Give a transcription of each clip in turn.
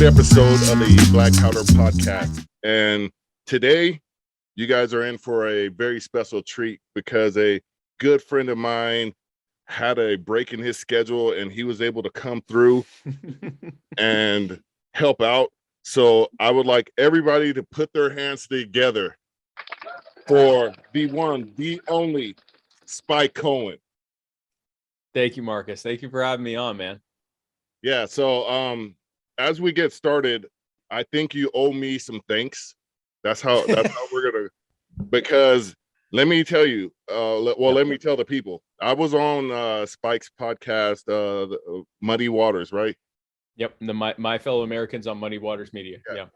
episode of the Black Powder Podcast. And today, you guys are in for a very special treat because a good friend of mine had a break in his schedule and he was able to come through and help out. So I would like everybody to put their hands together for the one, the only Spike Cohen. Thank you, Marcus. Thank you for having me on, man. Yeah, so as we get started, I think you owe me some thanks. That's how we're gonna, because let me tell you, let me tell the people. I was on Spike's podcast, Muddy Waters, right? Yep, my fellow Americans on Muddy Waters Media. Yeah.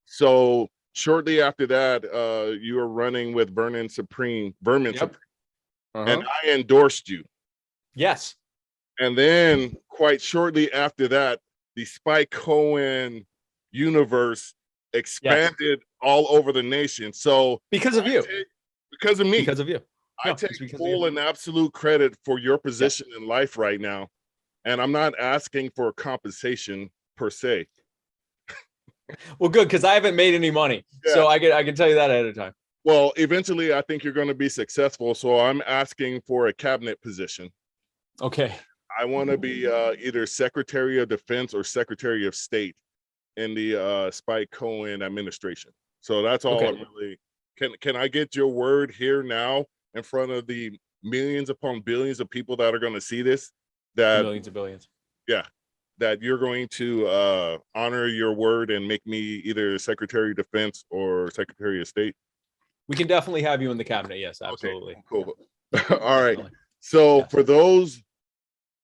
So shortly after that, you were running with Vermin Supreme, Uh-huh. and I endorsed you. Yes. And then quite shortly after that, the Spike Cohen universe expanded all over the nation. So because of you, because of me, because of you, I take full and absolute credit for your position in life right now. And I'm not asking for compensation per se. Well, good, because I haven't made any money. Yeah. So I can tell you that ahead of time. Well, eventually I think you're going to be successful. So I'm asking for a cabinet position. Okay. I want to be either Secretary of Defense or Secretary of State in the Spike Cohen administration. So that's all. Okay. I'm really. Can I get your word here now in front of the millions upon billions of people that are going to see this? That millions of billions. Yeah, that you're going to honor your word and make me either Secretary of Defense or Secretary of State. We can definitely have you in the cabinet. Yes, absolutely. Okay, cool. All right. So for those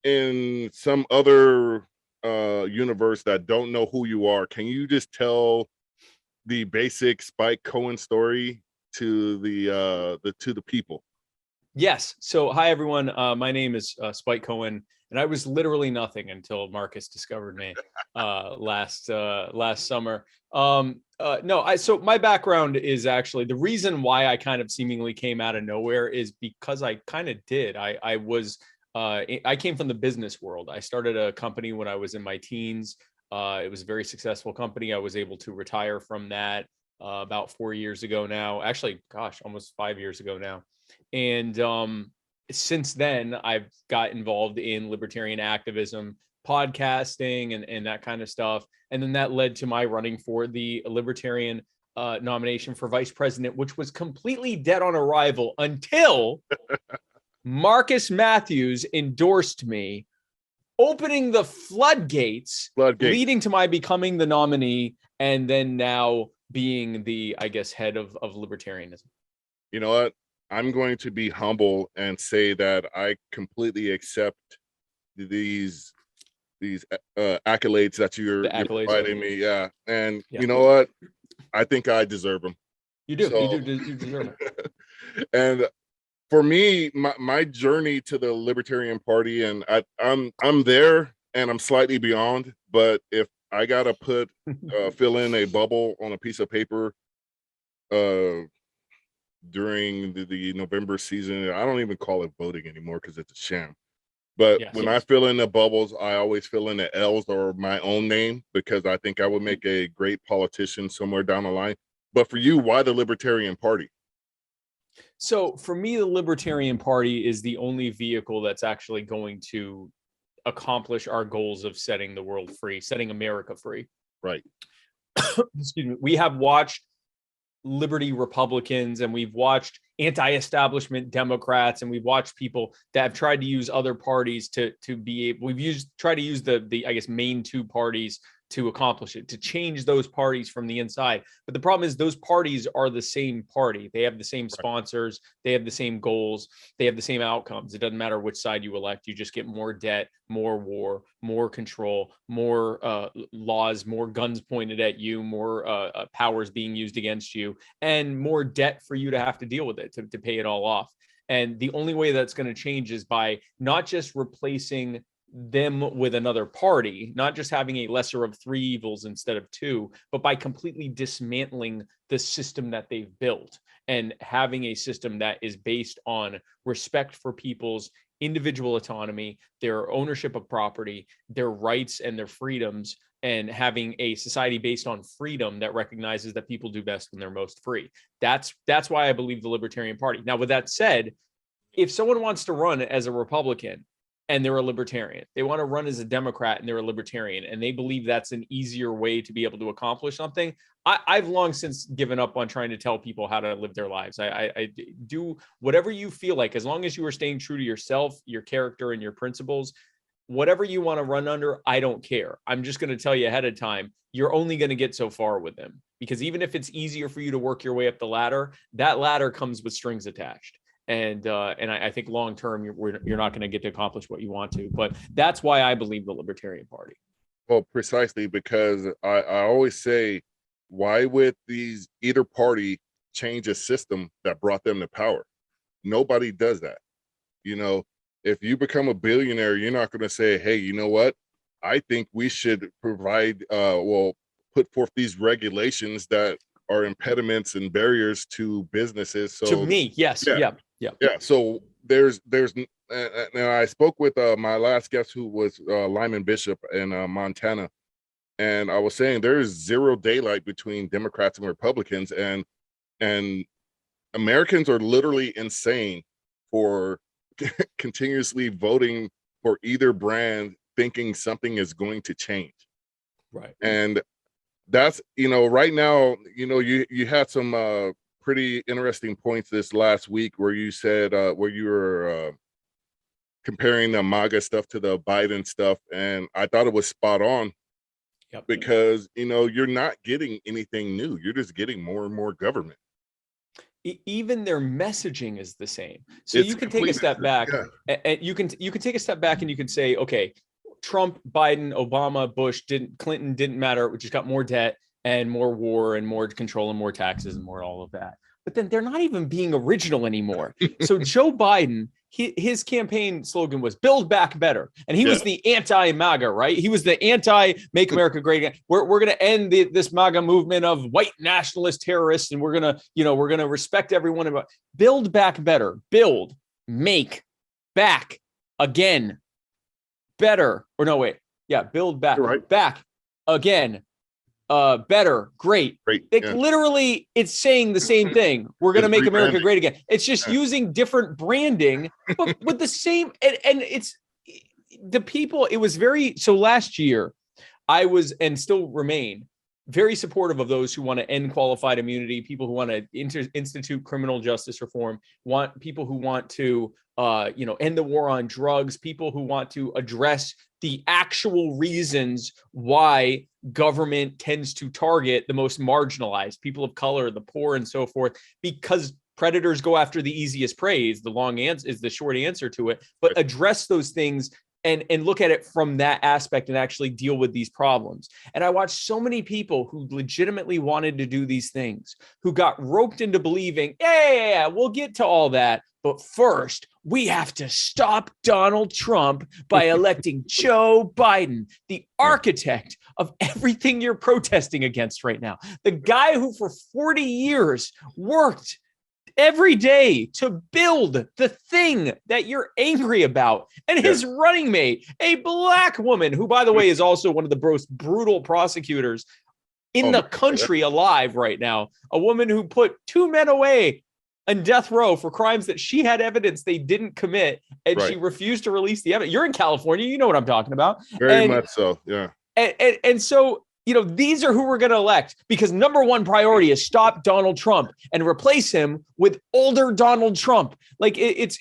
in some other universe that don't know who you are, can you just tell the basic Spike Cohen story to the people? Yes. So hi everyone. My name is Spike Cohen, and I was literally nothing until Marcus discovered me last summer. So my background is actually the reason why I kind of seemingly came out of nowhere is because I kind of did. I came from the business world. I started a company when I was in my teens. It was a very successful company. I was able to retire from that about 4 years ago now. Actually, gosh, almost 5 years ago now. And since then, I've got involved in libertarian activism, podcasting, and that kind of stuff. And then that led to my running for the libertarian nomination for vice president, which was completely dead on arrival until Marcus Matthews endorsed me, opening the floodgates, leading to my becoming the nominee, and then now being the, I guess, head of libertarianism. You know what? I'm going to be humble and say that I completely accept these accolades that you're providing me. Yeah. And you know what? I think I deserve them. You do. So, you deserve it. And for me, my journey to the Libertarian Party, and I'm there and I'm slightly beyond, but if I gotta fill in a bubble on a piece of paper during the November season, I don't even call it voting anymore because it's a sham. But when I fill in the bubbles, I always fill in the L's or my own name because I think I would make a great politician somewhere down the line. But for you, why the Libertarian Party? So for me, the Libertarian Party is the only vehicle that's actually going to accomplish our goals of setting the world free, setting America free. Right. Excuse me. We have watched liberty Republicans, and we've watched anti-establishment Democrats, and we've watched people that have tried to use other parties to be able. Tried to use the I guess main two parties to accomplish it, to change those parties from the inside. But the problem is those parties are the same party. They have the same sponsors. They have the same goals. They have the same outcomes. It doesn't matter which side you elect. You just get more debt, more war, more control, more laws, more guns pointed at you, more powers being used against you, and more debt for you to have to deal with it, to pay it all off. And the only way that's going to change is by not just replacing them with another party, not just having a lesser of three evils instead of two, but by completely dismantling the system that they've built and having a system that is based on respect for people's individual autonomy, their ownership of property, their rights and their freedoms, and having a society based on freedom that recognizes that people do best when they're most free. That's why I believe the Libertarian Party. Now, with that said, if someone wants to run as a Republican and they're a libertarian, they want to run as a Democrat and they're a libertarian, and they believe that's an easier way to be able to accomplish something, I've long since given up on trying to tell people how to live their lives. I do whatever you feel like, as long as you are staying true to yourself, your character, and your principles. Whatever you want to run under, I don't care. I'm just going to tell you ahead of time, you're only going to get so far with them, because even if it's easier for you to work your way up the ladder, that ladder comes with strings attached. And I think long term, you're not going to get to accomplish what you want to. But that's why I believe the Libertarian Party. Well, precisely because I always say, why would these either party change a system that brought them to power? Nobody does that. You know, if you become a billionaire, you're not going to say, hey, you know what? I think we should provide, put forth these regulations that are impediments and barriers to businesses. So to me, yes. Yeah. So there's now I spoke with my last guest, who was Lyman Bishop in Montana. And I was saying there's zero daylight between Democrats and Republicans, and Americans are literally insane for continuously voting for either brand, thinking something is going to change. Right. And that's, right now, you had some pretty interesting points this last week where you said, where you were comparing the MAGA stuff to the Biden stuff. And I thought it was spot on. Yep. Because, you're not getting anything new. You're just getting more and more government. Even their messaging is the same. So you can take a step back, and you can take a step back and you can say, okay, Trump, Biden, Obama, Bush, Clinton didn't matter. We just got more debt and more war and more control and more taxes and more all of that. But then they're not even being original anymore. So Joe Biden, his campaign slogan was "Build Back Better," and he was the anti-MAGA, right? He was the anti-Make America Great Again. We're going to end this MAGA movement of white nationalist terrorists, and we're going to respect everyone. About build back better, build, make, back again, better, or no wait, build back, back again. Better, great. Literally, it's saying the same thing. We're going to make America great again. It's just using different branding, but with the same, and it's the people. It was so last year, I was, and still remain, very supportive of those who want to end qualified immunity, people who want to institute criminal justice reform, people who want to end the war on drugs, people who want to address the actual reasons why government tends to target the most marginalized, people of color, the poor, and so forth, because predators go after the easiest prey. The long answer is the short answer to it, but address those things and look at it from that aspect and actually deal with these problems. And I watched so many people who legitimately wanted to do these things, who got roped into believing, we'll get to all that. But first, we have to stop Donald Trump by electing Joe Biden, the architect of everything you're protesting against right now. The guy who for 40 years worked every day to build the thing that you're angry about. And his running mate, a black woman, who, by the way, is also one of the most brutal prosecutors in the country alive right now, a woman who put 2 men away on death row for crimes that she had evidence they didn't commit, and she refused to release the evidence. You're in California, you know what I'm talking about. Very much so, yeah. And so, these are who we're going to elect, because number one priority is stop Donald Trump and replace him with older Donald Trump. Like it's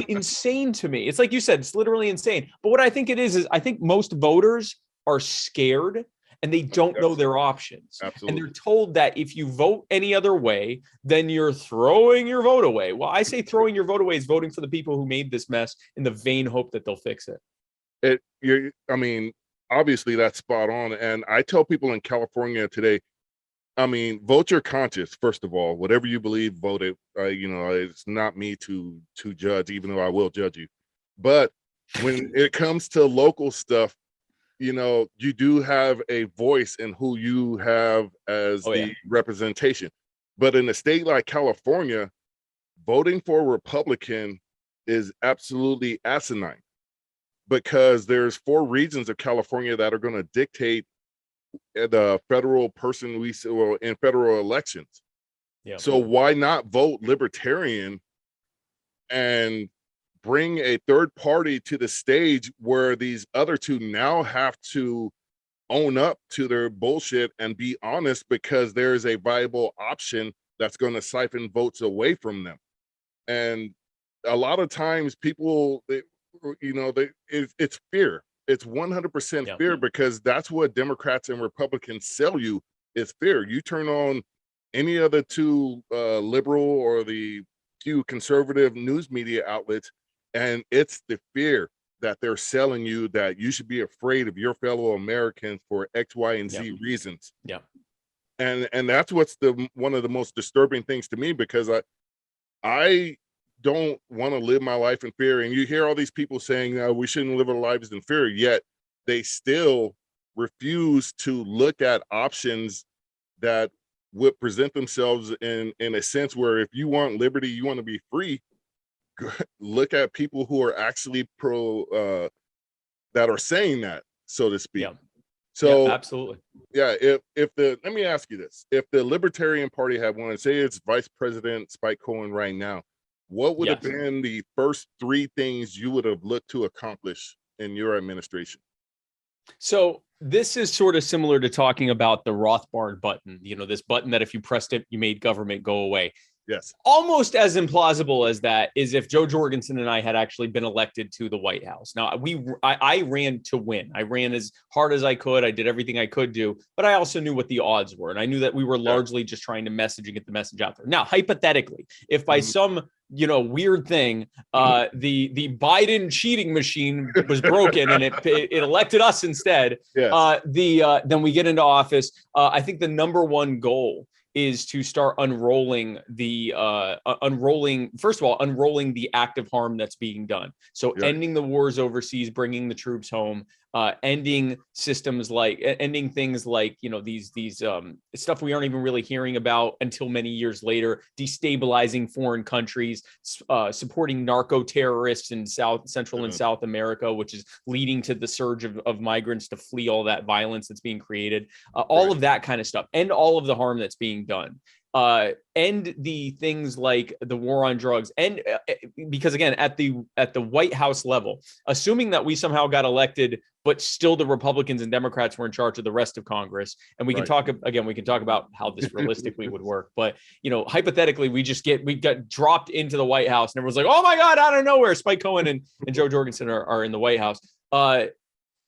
insane to me. It's like you said, it's literally insane. But what I think it is I think most voters are scared and they don't know their options. Absolutely. And they're told that if you vote any other way, then you're throwing your vote away. Well, I say throwing your vote away is voting for the people who made this mess in the vain hope that they'll fix it. Obviously that's spot on. And I tell people in California today, vote your conscience, first of all. Whatever you believe, vote it. It's not me to judge, even though I will judge you. But when it comes to local stuff, you do have a voice in who you have as the representation. But in a state like California, voting for a Republican is absolutely asinine, because there's 4 regions of California that are going to dictate the federal person in federal elections. Yeah. So why not vote libertarian and bring a third party to the stage where these other 2 now have to own up to their bullshit and be honest, because there is a viable option that's going to siphon votes away from them. And a lot of times people, it's fear. It's 100% Yeah. fear, because that's what Democrats and Republicans sell you, is fear. You turn on any of the 2 liberal or the few conservative news media outlets, and it's the fear that they're selling you, that you should be afraid of your fellow Americans for X, Y, and Z reasons. Yeah. And that's what's one of the most disturbing things to me, because I don't want to live my life in fear. And you hear all these people saying, we shouldn't live our lives in fear, yet they still refuse to look at options that would present themselves in a sense where, if you want liberty, you want to be free, look at people who are actually that are saying that, so to speak. Yeah. So absolutely. Yeah, let me ask you this. If the Libertarian Party had won, say it's Vice President Spike Cohen right now, what would have been the first 3 things you would have looked to accomplish in your administration? So this is sort of similar to talking about the Rothbard button, this button that if you pressed it, you made government go away. Yes. Almost as implausible as that is if Joe Jorgensen and I had actually been elected to the White House. Now, I ran to win. I ran as hard as I could. I did everything I could do, but I also knew what the odds were. And I knew that we were largely just trying to message and get the message out there. Now, hypothetically, if by some weird thing, the Biden cheating machine was broken and it elected us instead, then we get into office. I think the number one goal is to start unrolling the active harm that's being done. So ending the wars overseas, bringing the troops home, ending things like these stuff we aren't even really hearing about until many years later, destabilizing foreign countries, supporting narco terrorists in Central and South America, which is leading to the surge of migrants to flee all that violence that's being created, all of that kind of stuff, and all of the harm that's being done. End the things like the war on drugs, and because again, at the White House level, assuming that we somehow got elected, but still the Republicans and Democrats were in charge of the rest of Congress, and we can talk about how this realistically would work. But hypothetically, we got dropped into the White House, and everyone's like, "Oh my God, out of nowhere, Spike Cohen and Joe Jorgensen are in the White House."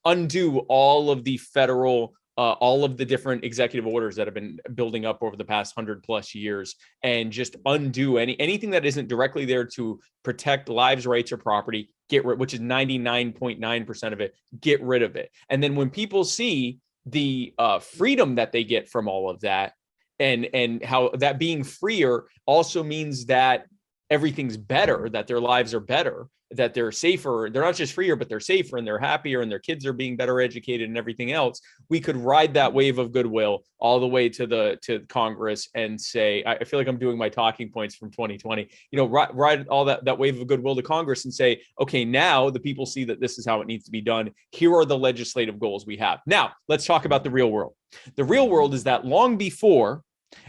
Undo all of the federal. All of the different executive orders that have been building up over the past 100+ years, and just undo anything that isn't directly there to protect lives, rights, or property, which is 99.9% of it, get rid of it. And then when people see the freedom that they get from all of that, and how that being freer also means that everything's better, that their lives are better, that they're safer. They're not just freer, but they're safer and they're happier and their kids are being better educated and everything else. We could ride that wave of goodwill all the way to Congress and say, I feel like I'm doing my talking points from 2020, ride all that wave of goodwill to Congress and say, okay, now the people see that this is how it needs to be done. Here are the legislative goals we have. Now let's talk about the real world. The real world is that long before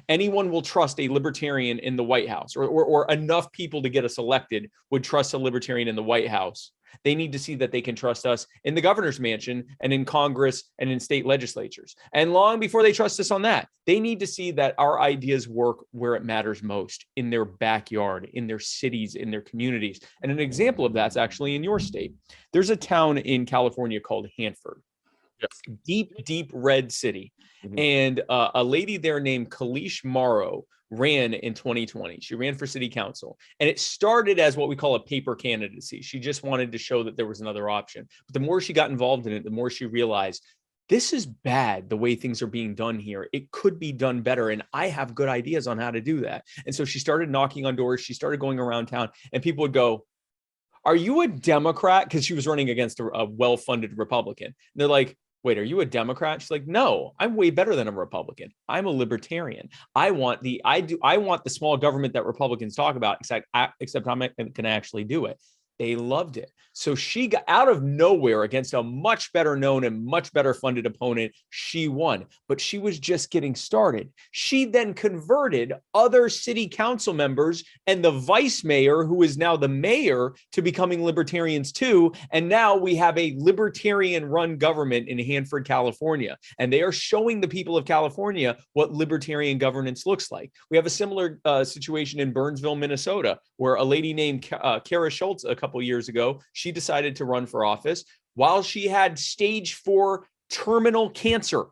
anyone will trust a libertarian in the White House, or enough people to get us elected would trust a libertarian in the White House, they need to see that they can trust us in the governor's mansion and in Congress and in state legislatures. And long before they trust us on that, they need to see that our ideas work where it matters most, in their backyard, in their cities, in their communities. And an example of that's actually in your state. There's a town in California called Hanford. Yes. Deep red city. Mm-hmm. And a lady there named Kalish Morrow ran in 2020. She ran for city council, and it started as what we call a paper candidacy. She just wanted to show that there was another option. But the more she got involved in it, the more she realized, this is bad the way things are being done here. It could be done better, and I have good ideas on how to do that. And so she started knocking on doors. She started going around town, and people would go, "Are you a Democrat?" Because she was running against a well-funded Republican. And they're like, "Wait, are you a Democrat?" She's like, "No, I'm way better than a Republican. I'm a libertarian. I want the small government that Republicans talk about, except I can actually do it." They loved it. So she got out of nowhere against a much better known and much better funded opponent. She won, but she was just getting started. She then converted other city council members and the vice mayor, who is now the mayor, to becoming libertarians too. And now we have a libertarian run government in Hanford, California. And they are showing the people of California what libertarian governance looks like. We have a similar situation in Burnsville, Minnesota, where a lady named Kara Schultz a couple years ago, she decided to run for office while she had stage 4 terminal cancer.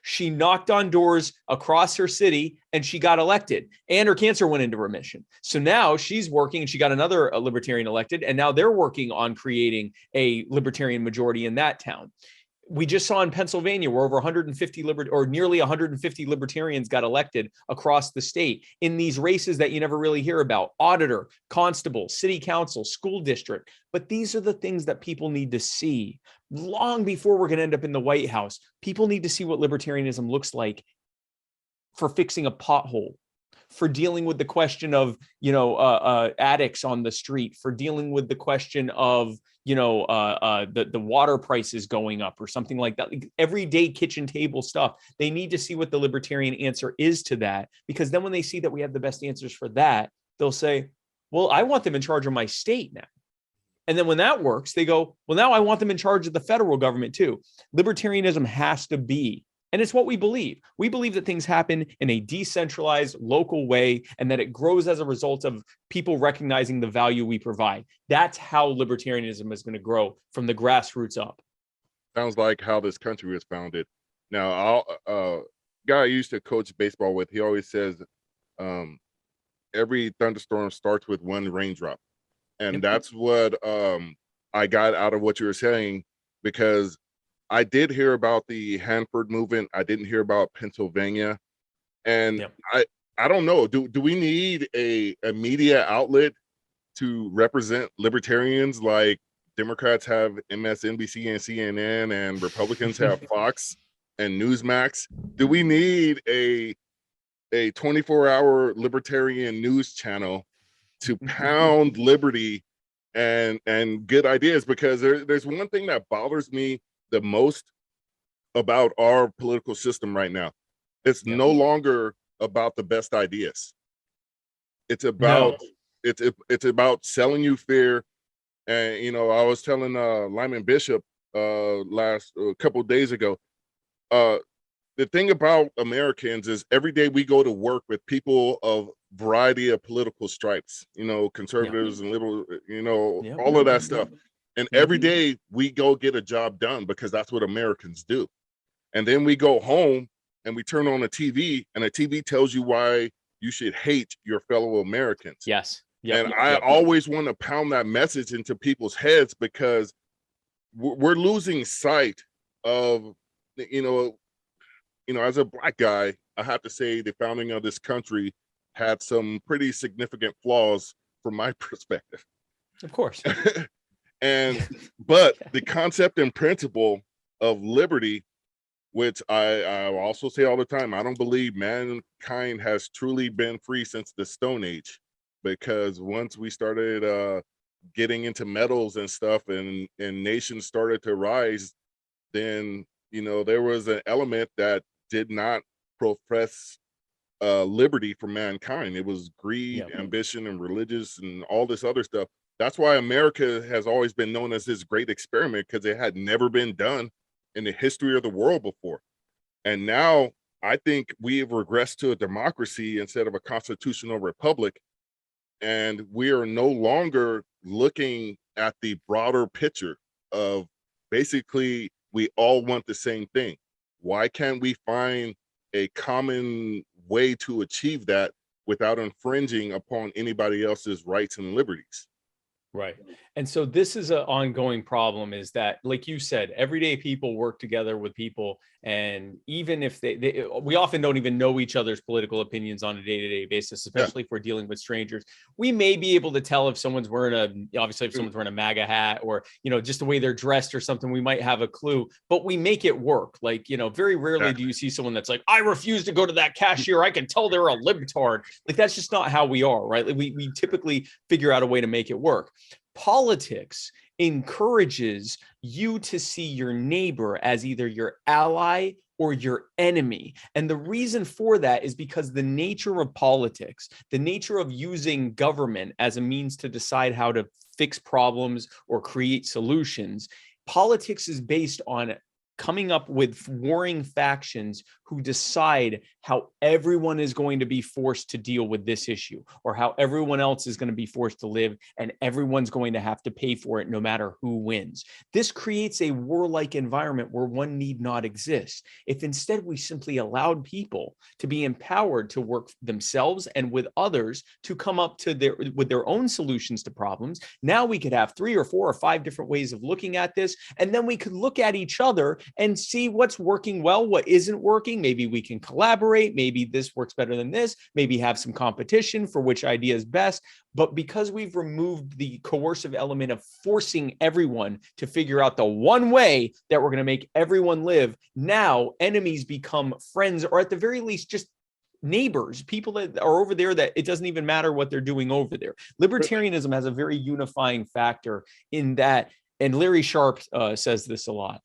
She knocked on doors across her city and she got elected, and her cancer went into remission. So now she's working, and she got another libertarian elected, and now they're working on creating a libertarian majority in that town. We just saw in Pennsylvania where over 150 or nearly 150 libertarians got elected across the state in these races that you never really hear about: auditor, constable, city council, school district. But these are the things that people need to see long before we're going to end up in the White House. People need to see what libertarianism looks like for fixing a pothole, for dealing with the question of, addicts on the street, for dealing with the question of, the water prices going up or something like that. Like everyday kitchen table stuff. They need to see what the libertarian answer is to that, because then when they see that we have the best answers for that, they'll say, well, I want them in charge of my state now. And then when that works, they go, well, now I want them in charge of the federal government too. Libertarianism has to be, and it's what we believe. We believe that things happen in a decentralized, local way, and that it grows as a result of people recognizing the value we provide. That's how libertarianism is going to grow, from the grassroots up. Sounds like how this country was founded. Now, guy I used to coach baseball with, he always says, every thunderstorm starts with one raindrop. And that's what I got out of what you were saying, because I did hear about the Hanford movement. I didn't hear about Pennsylvania. And I don't know. Do we need a media outlet to represent libertarians like Democrats have MSNBC and CNN and Republicans have Fox and Newsmax? Do we need a 24-hour libertarian news channel to pound liberty and good ideas? Because there's one thing that bothers me the most about our political system right now. It's no longer about the best ideas. It's about it's about selling you fear. And I was telling Lyman Bishop a couple of days ago, the thing about Americans is every day we go to work with people of variety of political stripes, conservatives and liberal, all of that stuff. And every day we go get a job done because that's what Americans do. And then we go home and we turn on a TV, and a TV tells you why you should hate your fellow Americans. Yes. I always want to pound that message into people's heads, because we're losing sight of, as a Black guy, I have to say the founding of this country had some pretty significant flaws from my perspective. Of course. But the concept and principle of liberty, which I also say all the time, I don't believe mankind has truly been free since the Stone Age, because once we started getting into metals and stuff, and nations started to rise, then there was an element that did not profess liberty for mankind. It was greed, ambition, and religious, and all this other stuff. That's why America has always been known as this great experiment, because it had never been done in the history of the world before. And now I think we have regressed to a democracy instead of a constitutional republic. And we are no longer looking at the broader picture of basically we all want the same thing. Why can't we find a common way to achieve that without infringing upon anybody else's rights and liberties? Right. And so this is an ongoing problem, is that, like you said, everyday people work together with people. And even if we often don't even know each other's political opinions on a day-to-day basis, especially if we're dealing with strangers. We may be able to tell if someone's wearing if someone's wearing a MAGA hat, or, just the way they're dressed or something, we might have a clue, but we make it work. Like, very rarely do you see someone that's like, I refuse to go to that cashier. I can tell they're a libtard. Like, that's just not how we are, right? Like, we typically figure out a way to make it work. Politics encourages you to see your neighbor as either your ally or your enemy. And the reason for that is because the nature of politics, the nature of using government as a means to decide how to fix problems or create solutions, politics is based on coming up with warring factions who decide how everyone is going to be forced to deal with this issue, or how everyone else is going to be forced to live, and everyone's going to have to pay for it no matter who wins. This creates a warlike environment where one need not exist. If instead we simply allowed people to be empowered to work themselves and with others to come up to their own solutions to problems, now we could have 3 or 4 or 5 different ways of looking at this, and then we could look at each other and see what's working well, what isn't working. Maybe we can collaborate. Maybe this works better than this. Maybe have some competition for which idea is best. But because we've removed the coercive element of forcing everyone to figure out the one way that we're going to make everyone live, now enemies become friends, or at the very least, just neighbors, people that are over there that it doesn't even matter what they're doing over there. Libertarianism has a very unifying factor in that, and Larry Sharp says this a lot.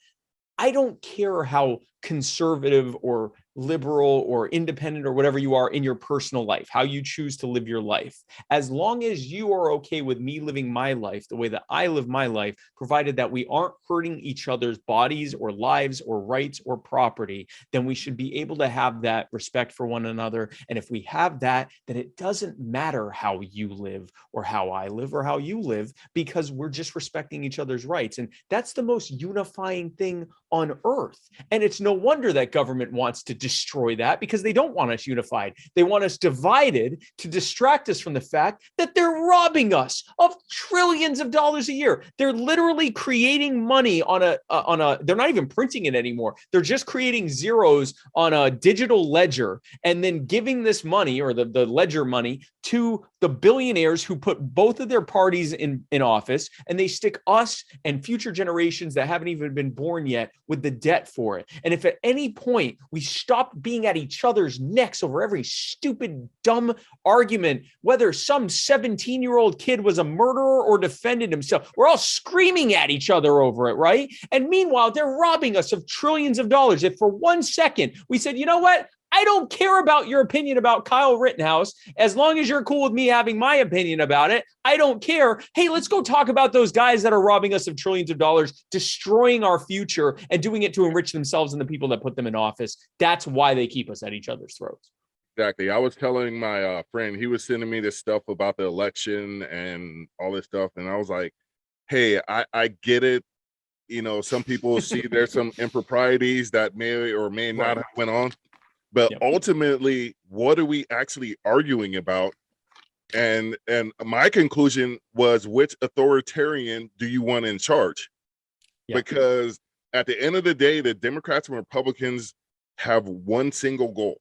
I don't care how conservative or liberal or independent or whatever you are in your personal life, how you choose to live your life. As long as you are okay with me living my life the way that I live my life, provided that we aren't hurting each other's bodies or lives or rights or property, then we should be able to have that respect for one another. And if we have that, then it doesn't matter how you live or how I live or how you live, because we're just respecting each other's rights. And that's the most unifying thing on earth. And it's no wonder that government wants to destroy that, because they don't want us unified. They want us divided to distract us from the fact that they're robbing us of trillions of dollars a year. They're literally creating money on a they're not even printing it anymore. They're just creating zeros on a digital ledger and then giving this money, or the ledger money, to the billionaires who put both of their parties in office, and they stick us and future generations that haven't even been born yet with the debt for it. And if at any point we stop being at each other's necks over every stupid, dumb argument, whether some 17-year-old kid was a murderer or defended himself, we're all screaming at each other over it, right? And meanwhile, they're robbing us of trillions of dollars. If for 1 second we said, you know what? I don't care about your opinion about Kyle Rittenhouse. As long as you're cool with me having my opinion about it, I don't care. Hey, let's go talk about those guys that are robbing us of trillions of dollars, destroying our future, and doing it to enrich themselves and the people that put them in office. That's why they keep us at each other's throats. Exactly. I was telling my friend, he was sending me this stuff about the election and all this stuff. And I was like, hey, I get it. You know, some people see there's some improprieties that may or may not have went on. But ultimately, what are we actually arguing about? And my conclusion was, which authoritarian do you want in charge? Because at the end of the day, the Democrats and Republicans have one single goal,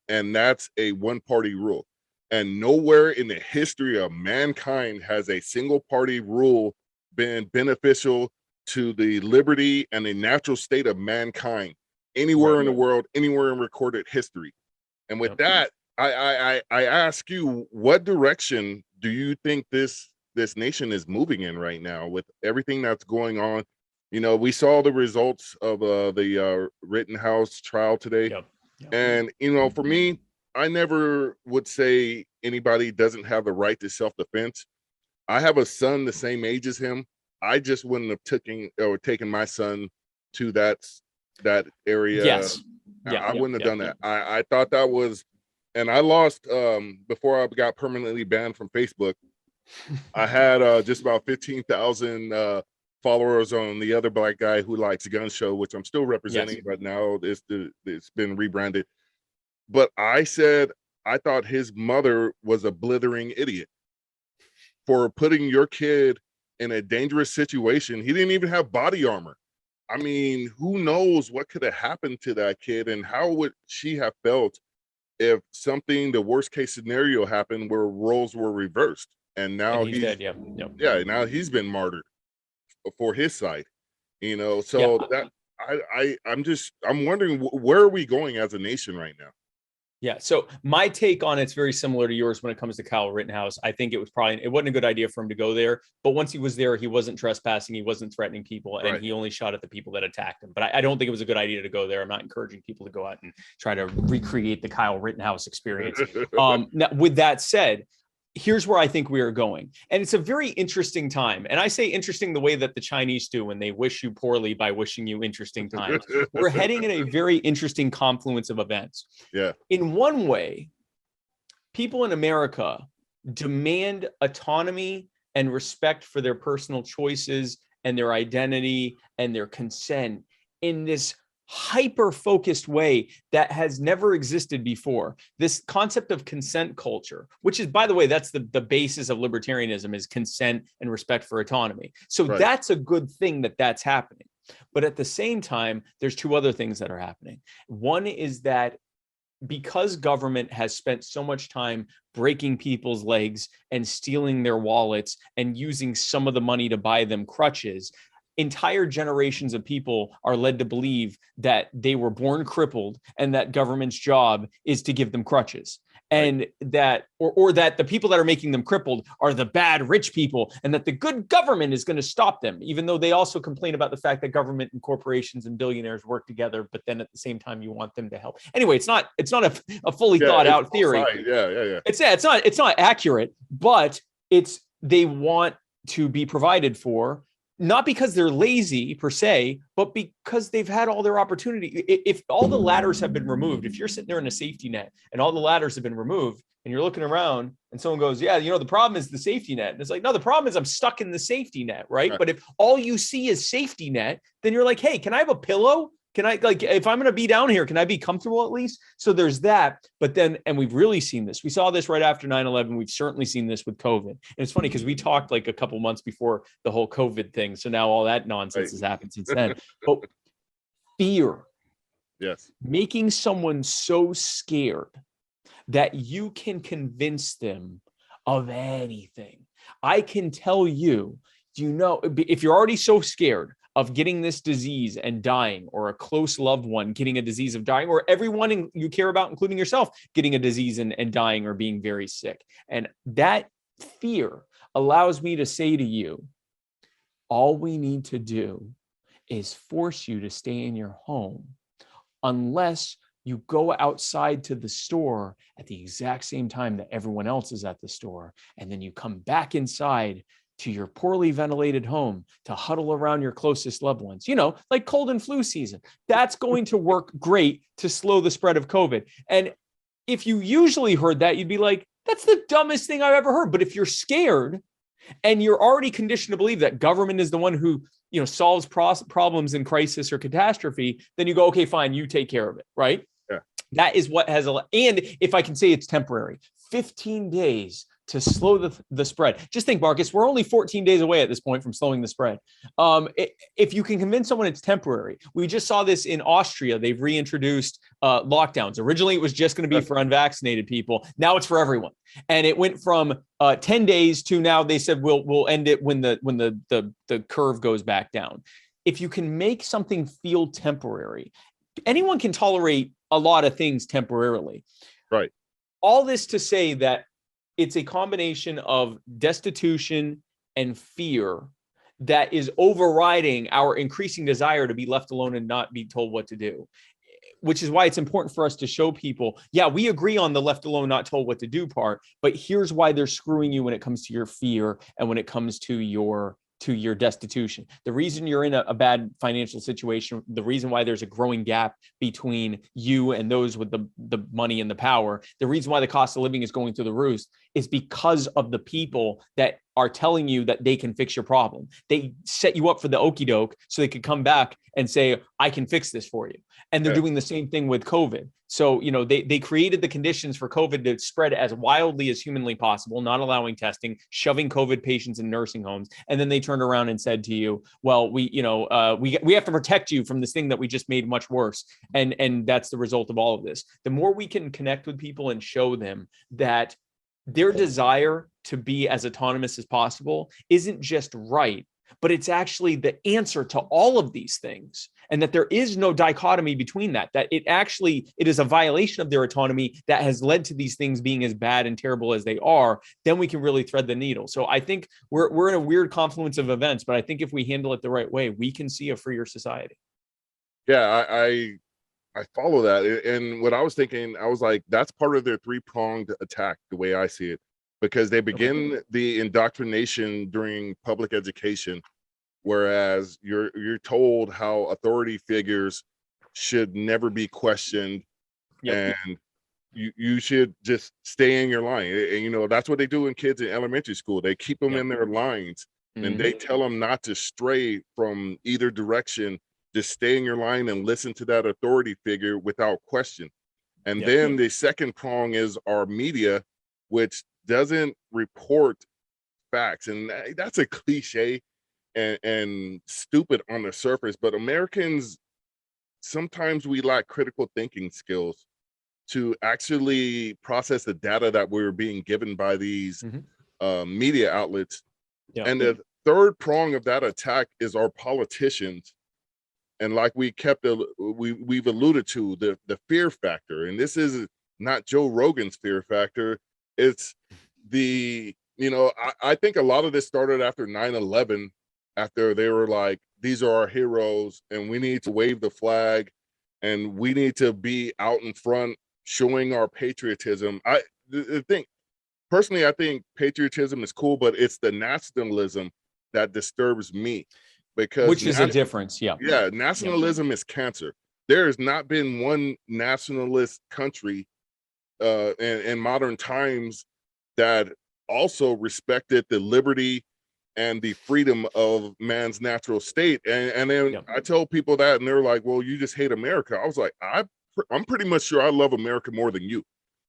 and that's a one-party rule. And nowhere in the history of mankind has a single-party rule been beneficial to the liberty and the natural state of mankind anywhere in the world, anywhere in recorded history. And with that, I ask you, what direction do you think this nation is moving in right now with everything that's going on? You know, we saw the results of the Rittenhouse trial today. And, you know, for me, I never would say anybody doesn't have the right to self-defense. I have a son the same age as him. I just wouldn't have taken my son to that area. I wouldn't have done that. I thought that was, and I lost before I got permanently banned from Facebook. I had just about 15,000 followers on the other black guy who likes gun show, which I'm still representing, but now it's been rebranded. But I said I thought his mother was a blithering idiot for putting your kid in a dangerous situation. He didn't even have body armor. I mean, who knows what could have happened to that kid, and how would she have felt if something, the worst case scenario, happened where roles were reversed, and now he's dead. Now he's been martyred for his side, you know. So that I'm wondering, where are we going as a nation right now? Yeah. So my take on it's very similar to yours when it comes to Kyle Rittenhouse. I think it wasn't a good idea for him to go there. But once he was there, he wasn't trespassing, he wasn't threatening people, and Right. he only shot at the people that attacked him. But I don't think it was a good idea to go there. I'm not encouraging people to go out and try to recreate the Kyle Rittenhouse experience. Now, with that said, here's where I think we are going. And it's a very interesting time. And I say interesting the way that the Chinese do when they wish you poorly by wishing you interesting times. We're heading in a very interesting confluence of events. Yeah. In one way, people in America demand autonomy and respect for their personal choices and their identity and their consent in this hyper-focused way that has never existed before. This concept of consent culture, which is, by the way, that's the basis of libertarianism, is consent and respect for autonomy. So that's a good thing that that's happening. But at the same time, there's two other things that are happening. One is that because government has spent so much time breaking people's legs and stealing their wallets and using some of the money to buy them crutches, entire generations of people are led to believe that they were born crippled and that government's job is to give them crutches. And that, or that the people that are making them crippled are the bad rich people, and that the good government is going to stop them, even though they also complain about the fact that government and corporations and billionaires work together, but then at the same time you want them to help. Anyway, it's not a fully thought out theory. Yeah. It's not accurate, but they want to be provided for, not because they're lazy per se, but because they've had all their opportunity. If all the ladders have been removed, if you're sitting there in a safety net and all the ladders have been removed and you're looking around and someone goes, yeah, the problem is the safety net. And it's like, no, the problem is I'm stuck in the safety net, right? But if all you see is safety net, then you're like, hey, can I have a pillow? Can I, like, if I'm going to be down here, can I be comfortable at least? So there's that. But then, and we've really seen this. We saw this right after 9/11. We've certainly seen this with COVID. And it's funny because we talked like a couple months before the whole COVID thing. So now all that nonsense has happened since then. But fear. Yes. Making someone so scared that you can convince them of anything. I can tell you, if you're already so scared of getting this disease and dying, or a close loved one getting a disease of dying, or everyone you care about, including yourself, getting a disease and dying or being very sick. And that fear allows me to say to you, all we need to do is force you to stay in your home unless you go outside to the store at the exact same time that everyone else is at the store. And then you come back inside to your poorly ventilated home to huddle around your closest loved ones, like cold and flu season. That's going to work great to slow the spread of COVID. And if you usually heard that, you'd be like, that's the dumbest thing I've ever heard. But if you're scared and you're already conditioned to believe that government is the one who, solves problems in crisis or catastrophe, then you go, okay, fine, you take care of it, right? Yeah. That is what has, and if I can say it's temporary, 15 days to slow the spread. Just think, Marcus, we're only 14 days away at this point from slowing the spread. If you can convince someone it's temporary, we just saw this in Austria. They've reintroduced lockdowns. Originally, it was just going to be for unvaccinated people. Now it's for everyone. And it went from 10 days to now they said we'll end it when the curve goes back down. If you can make something feel temporary, anyone can tolerate a lot of things temporarily. Right. All this to say that it's a combination of destitution and fear that is overriding our increasing desire to be left alone and not be told what to do, which is why it's important for us to show people, yeah, we agree on the left alone, not told what to do part, but here's why they're screwing you when it comes to your fear and when it comes to your destitution. The reason you're in a bad financial situation, the reason why there's a growing gap between you and those with the money and the power, the reason why the cost of living is going through the roof is because of the people that are telling you that they can fix your problem. They set you up for the okie doke so they could come back and say, I can fix this for you. And they're doing the same thing with COVID. So, they created the conditions for COVID to spread as wildly as humanly possible, not allowing testing, shoving COVID patients in nursing homes. And then they turned around and said to you, well, we have to protect you from this thing that we just made much worse. And that's the result of all of this. The more we can connect with people and show them that their desire to be as autonomous as possible isn't just right, but it's actually the answer to all of these things. and that there is no dichotomy between that it is a violation of their autonomy that has led to these things being as bad and terrible as they are, then we can really thread the needle. So I think we're in a weird confluence of events, but I think if we handle it the right way, we can see a freer society. Yeah, I follow that. And what I was thinking, I was like, that's part of their three-pronged attack, the way I see it, because they begin the indoctrination during public education, whereas you're told how authority figures should never be questioned. Yep. And you should just stay in your line. And you know, that's what they do in kids in elementary school. They keep them in their lines, and they tell them not to stray from either direction. Just stay in your line and listen to that authority figure without question. And then the second prong is our media, which doesn't report facts. And that's a cliche and stupid on the surface, but Americans, sometimes we lack critical thinking skills to actually process the data that we're being given by these media outlets. And the third prong of that attack is our politicians. And like we've alluded to, the fear factor. And this is not Joe Rogan's fear factor. It's I think a lot of this started after 9/11, after they were like, these are our heroes and we need to wave the flag and we need to be out in front showing our patriotism. I think patriotism is cool, but it's the nationalism that disturbs me. Because which is a difference. Yeah, nationalism is cancer. There has not been one nationalist country in modern times that also respected the liberty and the freedom of man's natural state. And then I tell people that, and they're like, well, you just hate America. I was like, I'm pretty much sure I love America more than you,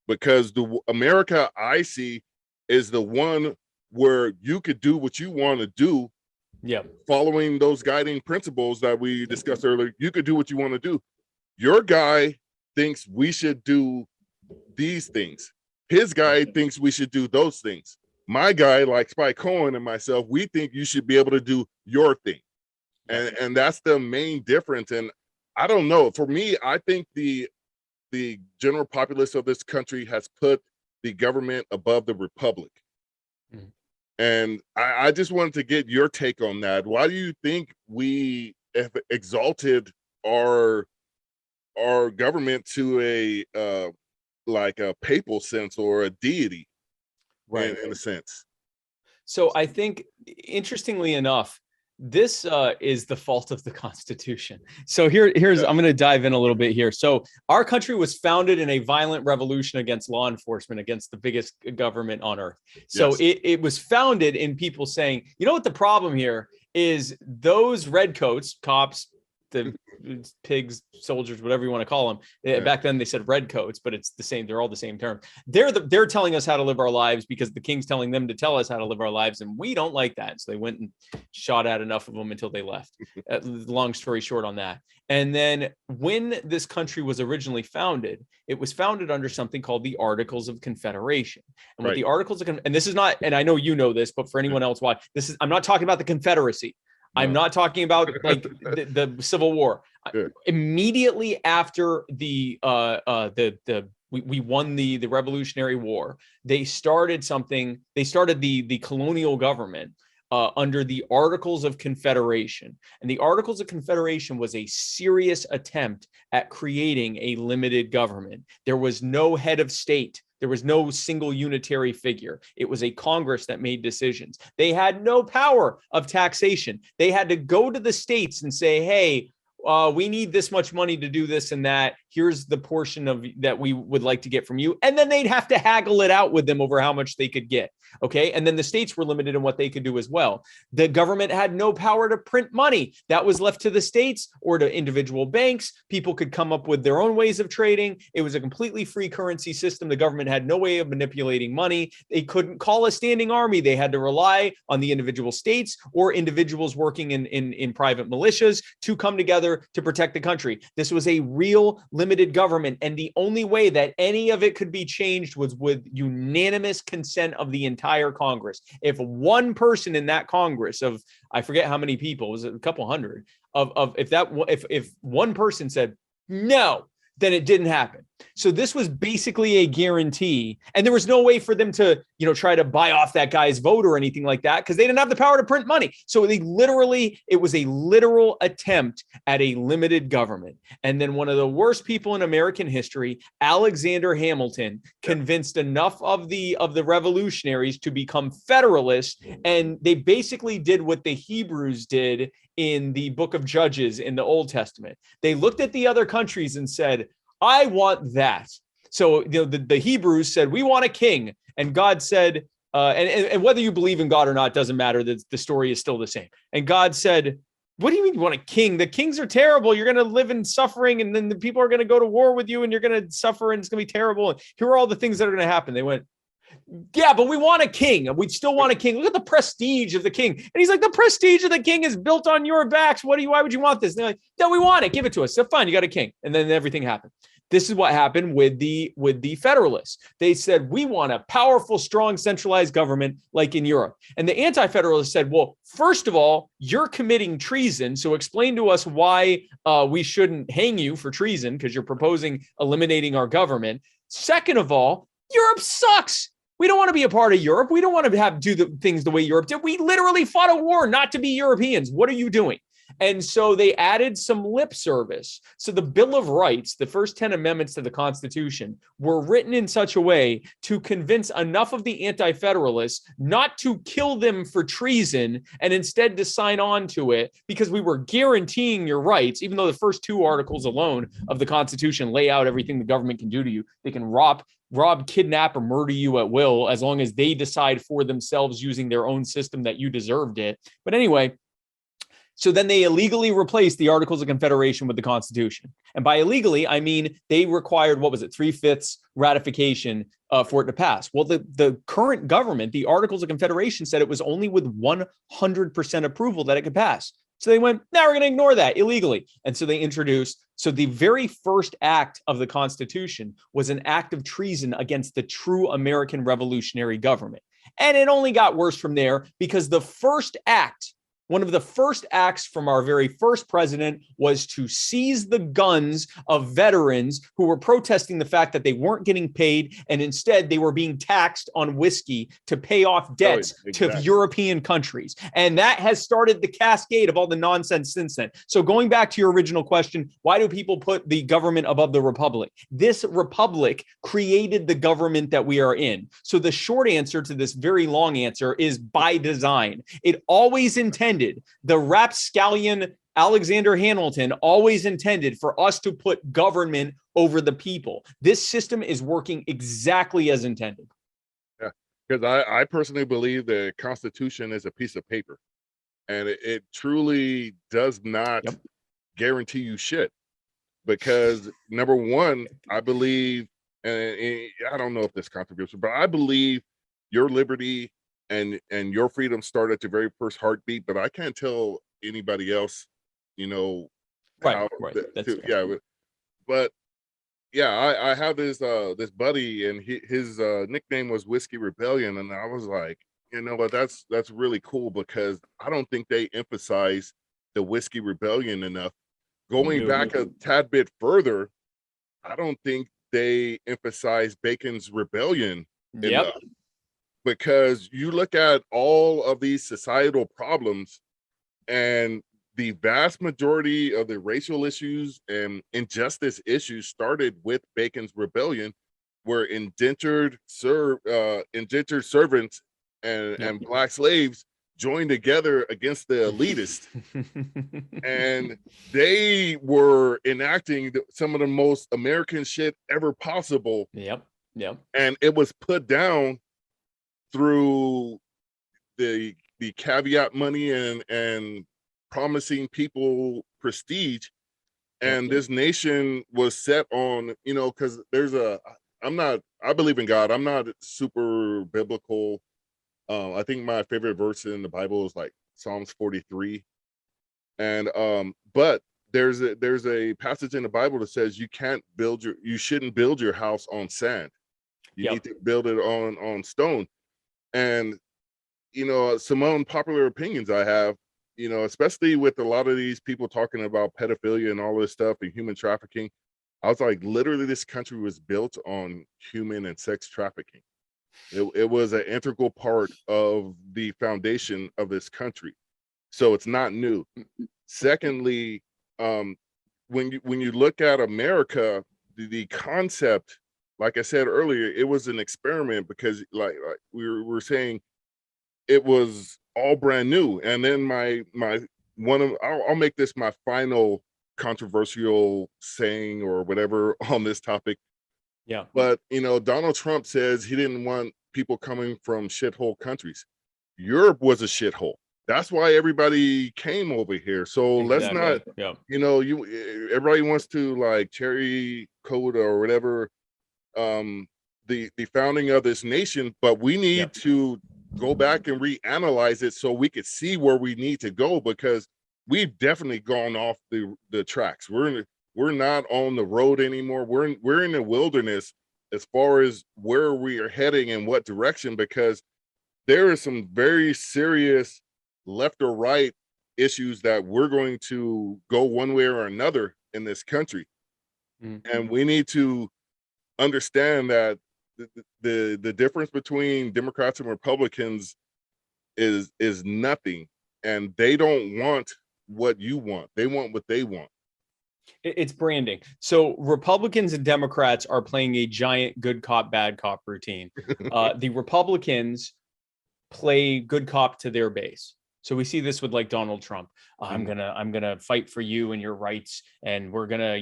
because the America I see is the one where you could do what you want to do. Following those guiding principles that we discussed earlier, you could do what you want to do. Your guy thinks we should do these things. His guy thinks we should do those things. My guy, like Spike Cohen and myself, we think you should be able to do your thing. And that's the main difference. And I don't know. For me, I think the general populace of this country has put the government above the republic. And I just wanted to get your take on that. Why do you think we have exalted our government to a like a papal sense or a deity, in a sense? So I think, interestingly enough, this is the fault of the Constitution. So here's I'm going to dive in a little bit here. So our country was founded in a violent revolution against law enforcement, against the biggest government on earth. So it was founded in people saying, you know what the problem here is? Those redcoats, cops, the pigs, soldiers, whatever you want to call them. Back then they said redcoats, but it's the same. They're all the same term. They're telling us how to live our lives because the king's telling them to tell us how to live our lives, and we don't like that. So they went and shot at enough of them until they left. Long story short on that. And then when this country was originally founded, it was founded under something called the Articles of Confederation. And what the Articles of and this is not, and I know you know this, but for anyone else watch, I'm not talking about the Confederacy. I'm not talking about like the Civil War. Immediately after we won the Revolutionary War, they started the colonial government under the Articles of Confederation. And the Articles of Confederation was a serious attempt at creating a limited government. There was no head of state. There was no single unitary figure. It was a Congress that made decisions. They had no power of taxation. They had to go to the states and say, hey, we need this much money to do this and that. Here's the portion of that we would like to get from you. And then they'd have to haggle it out with them over how much they could get. Okay. And then the states were limited in what they could do as well. The government had no power to print money. That was left to the states or to individual banks. People could come up with their own ways of trading. It was a completely free currency system. The government had no way of manipulating money. They couldn't call a standing army. They had to rely on the individual states or individuals working in private militias to come together to protect the country. This was a real limited government. And the only way that any of it could be changed was with unanimous consent of the entire Congress. If one person in that Congress of, I forget how many people, it was a couple hundred, of if one person said no, then it didn't happen. So this was basically a guarantee, and there was no way for them to, try to buy off that guy's vote or anything like that, because they didn't have the power to print money. So it was a literal attempt at a limited government. And then one of the worst people in American history, Alexander Hamilton, convinced enough of the revolutionaries to become federalists, and they basically did what the Hebrews did in the book of Judges in the Old Testament. They looked at the other countries and said, I want that. So the Hebrews said, we want a king. And God said, and whether you believe in God or not doesn't matter. The story is still the same. And God said, what do you mean you want a king? The kings are terrible. You're going to live in suffering, and then the people are going to go to war with you, and you're going to suffer, and it's going to be terrible. And here are all the things that are going to happen. They went, yeah, but we want a king. We still want a king. Look at the prestige of the king. And he's like, the prestige of the king is built on your backs. Why would you want this? And they're like, no, we want it. Give it to us. So fine, you got a king. And then everything happened. This is what happened with the Federalists. They said, we want a powerful, strong, centralized government like in Europe. And the anti-Federalists said, well, first of all, you're committing treason. So explain to us why we shouldn't hang you for treason, because you're proposing eliminating our government. Second of all, Europe sucks. We don't want to be a part of Europe. We don't want to do the things the way Europe did. We literally fought a war not to be Europeans. What are you doing? And so they added some lip service. So the Bill of Rights, the first 10 amendments to the Constitution, were written in such a way to convince enough of the anti-federalists not to kill them for treason, and instead to sign on to it, because we were guaranteeing your rights, even though the first 2 articles alone of the Constitution lay out everything the government can do to you. They can rob, kidnap, or murder you at will, as long as they decide for themselves using their own system that you deserved it. But anyway, so then they illegally replaced the Articles of Confederation with the Constitution. And by illegally, I mean they required, 3/5 ratification for it to pass. Well, the current government, the Articles of Confederation, said it was only with 100% approval that it could pass. So they went, now we're going to ignore that illegally. And so they introduced, so the very first act of the Constitution was an act of treason against the true American revolutionary government. And it only got worse from there, because the first act, one of the first acts from our very first president, was to seize the guns of veterans who were protesting the fact that they weren't getting paid, and instead they were being taxed on whiskey to pay off debts to European countries. And that has started the cascade of all the nonsense since then. So going back to your original question, why do people put the government above the republic? This republic created the government that we are in. So the short answer to this very long answer is by design. It always intended, the rapscallion Alexander Hamilton always intended, for us to put government over the people. This system is working exactly as intended. Yeah, because I personally believe the Constitution is a piece of paper, and it truly does not guarantee you shit. Because number one, I believe, and I don't know if this is controversial, but I believe your liberty and your freedom start at the very first heartbeat. But I can't tell anybody else, Right. But yeah, I have this buddy, and his nickname was Whiskey Rebellion, and I was like, what, that's really cool, because I don't think they emphasize the Whiskey Rebellion enough. Going back a tad bit further, I don't think they emphasize Bacon's Rebellion enough. Because you look at all of these societal problems, and the vast majority of the racial issues and injustice issues started with Bacon's Rebellion, where indentured servants and black slaves joined together against the elitists. And they were enacting some of the most American shit ever possible. And it was put down through the caveat money and promising people prestige. And this nation was set on, because I believe in God. I'm not super biblical. I think my favorite verse in the Bible is like Psalms 43. And but there's a passage in the Bible that says you shouldn't build your house on sand. You need to build it on stone. And some unpopular opinions I have, you know, especially with a lot of these people talking about pedophilia and all this stuff and human trafficking, I was like, literally, this country was built on human and sex trafficking. It was an integral part of the foundation of this country. So it's not new. Secondly, when you look at America, the concept, like I said earlier, it was an experiment because like we were saying, it was all brand new. And then my one of I'll make this my final controversial saying or whatever on this topic. Yeah. But you know, Donald Trump says he didn't want people coming from shithole countries. Europe was a shithole. That's why everybody came over here. So let's not, Yeah. you know, everybody wants to like cherry coat or whatever the founding of this nation, but we need to go back and reanalyze it so we could see where we need to go, because we've definitely gone off the tracks. We're not on the road anymore. We're in the wilderness as far as where we are heading and what direction, because there is some very serious left or right issues that we're going to go one way or another in this country. And we need to understand that the difference between Democrats and Republicans is nothing, and they don't want what you want. They want what they want. It's branding. So Republicans and Democrats are playing a giant good cop, bad cop routine. The Republicans play good cop to their base. So we see this with like Donald Trump. I'm gonna fight for you and your rights, and we're gonna,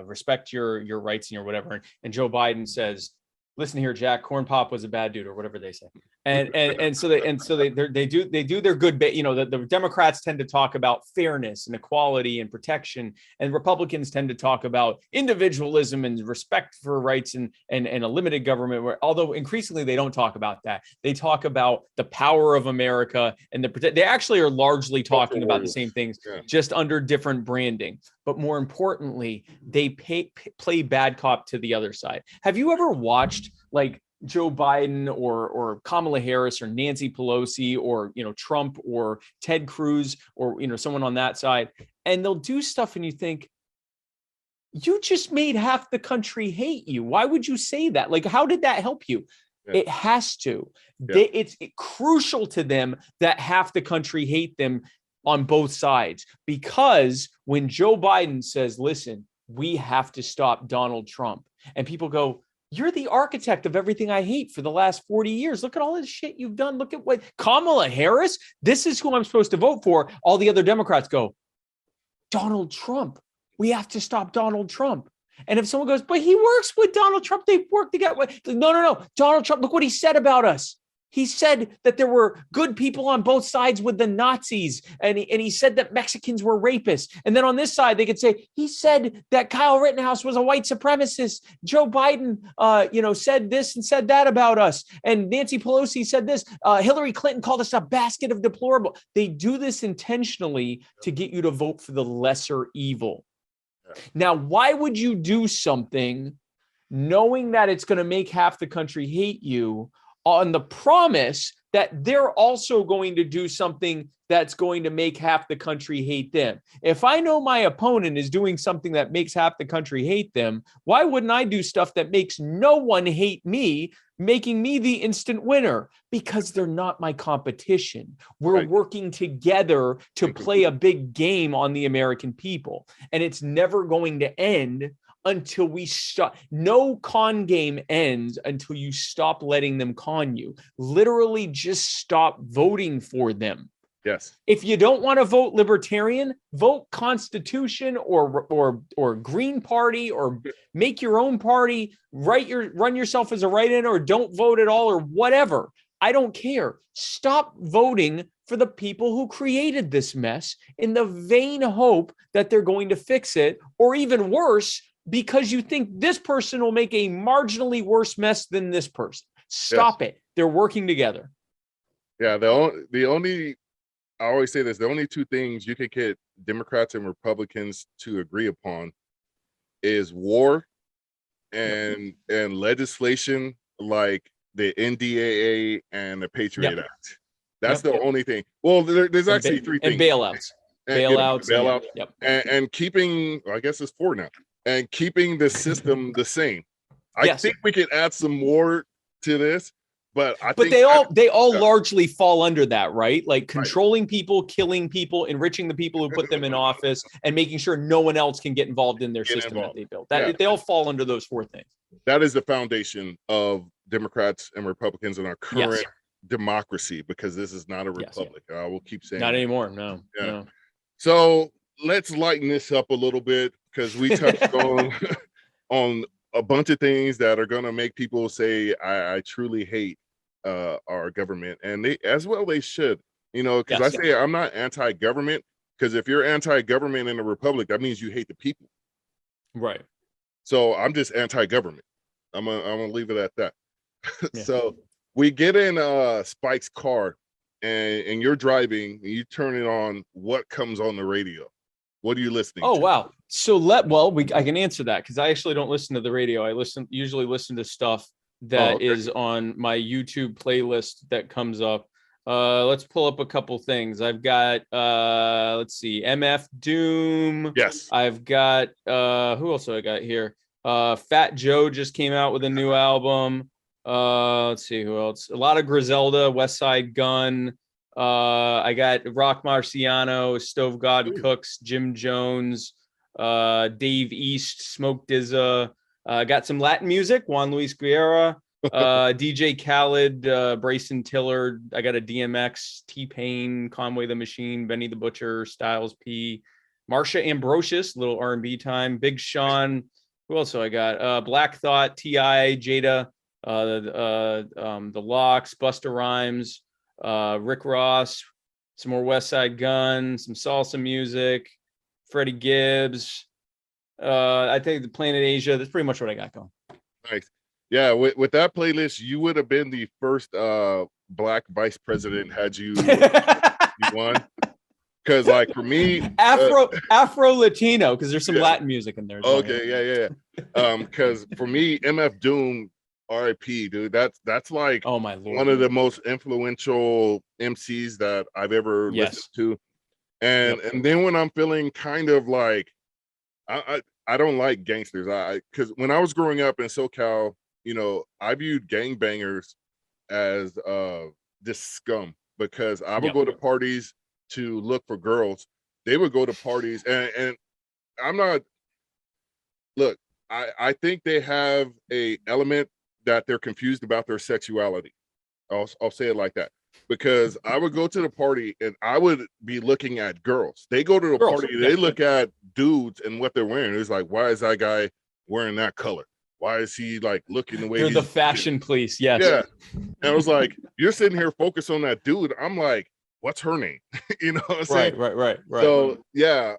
respect your rights and your whatever. And Joe Biden says, "Listen here, Jack. Corn Pop was a bad dude," or whatever they say. And so they do their good bit. You know, the Democrats tend to talk about fairness and equality and protection, and Republicans tend to talk about individualism and respect for rights and a limited government. Where, although increasingly they don't talk about that, they talk about the power of America and they actually are largely talking about the same things, just under different branding. But more importantly, they play bad cop to the other side. Have you ever watched like Joe Biden or Kamala Harris or Nancy Pelosi or, Trump or Ted Cruz or, someone on that side, and they'll do stuff and you think, you just made half the country hate you. Why would you say that? Like, how did that help you? Yeah. It has to. Yeah. It's crucial to them that half the country hate them on both sides, because when Joe Biden says, listen, we have to stop Donald Trump, and people go, you're the architect of everything I hate for the last 40 years. Look at all this shit you've done. Look at what Kamala Harris, this is who I'm supposed to vote for. All the other Democrats go, Donald Trump. We have to stop Donald Trump. And if someone goes, but he works with Donald Trump, they've worked together. No. Donald Trump, look what he said about us. He said that there were good people on both sides with the Nazis, and he said that Mexicans were rapists. And then on this side, they could say, he said that Kyle Rittenhouse was a white supremacist. Joe Biden, said this and said that about us. And Nancy Pelosi said this. Hillary Clinton called us a basket of deplorable. They do this intentionally to get you to vote for the lesser evil. Now, why would you do something knowing that it's going to make half the country hate you, on the promise that they're also going to do something that's going to make half the country hate them? If I know my opponent is doing something that makes half the country hate them, why wouldn't I do stuff that makes no one hate me, making me the instant winner? Because they're not my competition. We're working together to play a big game on the American people. And it's never going to end until we stop. No con game ends until you stop letting them con you. Literally just stop voting for them. Yes. If you don't want to vote libertarian, vote Constitution or Green Party, or make your own party, run yourself as a write-in, or don't vote at all, or whatever. I don't care. Stop voting for the people who created this mess in the vain hope that they're going to fix it, or even worse, because you think this person will make a marginally worse mess than this person. Stop it. They're working together. Yeah, the only I always say this, the only two things you could get Democrats and Republicans to agree upon is war and legislation like the NDAA and the Patriot Act. That's the only thing. Well, there's actually three things. And bailouts. Bailouts. Yep. And keeping, I guess it's 4 now, and keeping the system the same. I think we could add some more to this, but they all largely fall under that, right? Like controlling people, killing people, enriching the people who put them in office, and making sure no one else can get involved in their system that they built. They all fall under those 4 things. That is the foundation of Democrats and Republicans in our current democracy, because this is not a republic. I will keep saying not anymore. No. So let's lighten this up a little bit, because we touched on a bunch of things that are going to make people say, I truly hate our government, and they should, because I say I'm not anti-government, because if you're anti-government in a republic, that means you hate the people. Right. So I'm just anti-government. I'm gonna leave it at that. So we get in Spike's car, and you're driving, and you turn it on. What comes on the radio? What are you listening to? Wow. So I can answer that, because I actually don't listen to the radio. I usually listen to stuff that is on my YouTube playlist that comes up. Let's pull up a couple things. I've got let's see, MF Doom. Yes. I've got who else do I got here? Fat Joe just came out with a new album. Let's see who else. A lot of Griselda, West Side Gun. I got Rock Marciano, Stove God Cooks, Jim Jones, Dave East, Smoke Dizza. Got some Latin music, Juan Luis Guerra, DJ Khaled, Brayson Tiller. I got a DMX, T-Pain, Conway the Machine, Benny the Butcher, Styles P, Marsha Ambrosius, little R&B time, Big Sean. Who else do I got? Black Thought, T.I., Jada, the Locks, Busta Rhymes, Rick Ross, some more West Side Gun, some salsa music, Freddie Gibbs. I think the Planet Asia. That's pretty much what I got going. Nice. Yeah, with that playlist, you would have been the first black vice president had you, you won. Because like for me, Afro Latino, because there's some Latin music in there. Okay, yeah. Because for me, MF Doom, R.I.P. dude. That's like my Lord, one of the most influential MCs that I've ever listened to. And then when I'm feeling kind of like I don't like gangsters. Because when I was growing up in SoCal, I viewed gangbangers as this scum, because I would go to parties to look for girls. They would go to parties, and I'm not. Look, I think they have a element that they're confused about their sexuality. I'll say it like that, because I would go to the party and I would be looking at girls. They go to the party, they look at dudes and what they're wearing. It's like, why is that guy wearing that color? Why is he like looking the way You're the fashion police? Yes. Yeah. And I was like, you're sitting here focused on that dude. I'm like, what's her name? You know what I'm saying? Right. So yeah,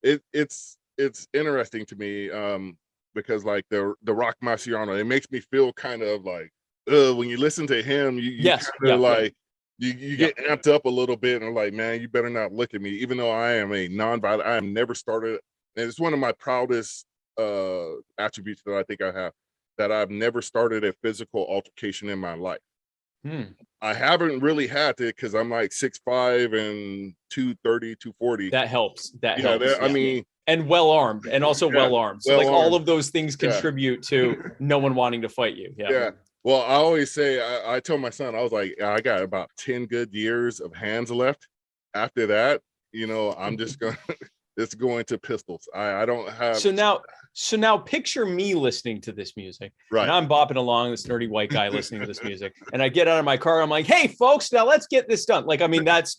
it's interesting to me, because like the Rock Marciano, it makes me feel kind of like when you listen to him, you kind of like you get amped up a little bit, and like, man, you better not look at me, even though I am a nonviolent. I have never started, and it's one of my proudest attributes that I think I have, that I've never started a physical altercation in my life. I haven't really had to, because I'm like 6'5" and 230, 240. That helps. That helps. I mean, and well armed, and also well armed. So like all of those things contribute to no one wanting to fight you. Yeah. Well, I always say, I tell my son, I was like, I got about 10 good years of hands left. After that, I'm just going it's going to pistols. I don't have. So now picture me listening to this music. Right. And I'm bopping along, this nerdy white guy listening to this music. And I get out of my car. I'm like, hey folks, now let's get this done. Like, I mean, that's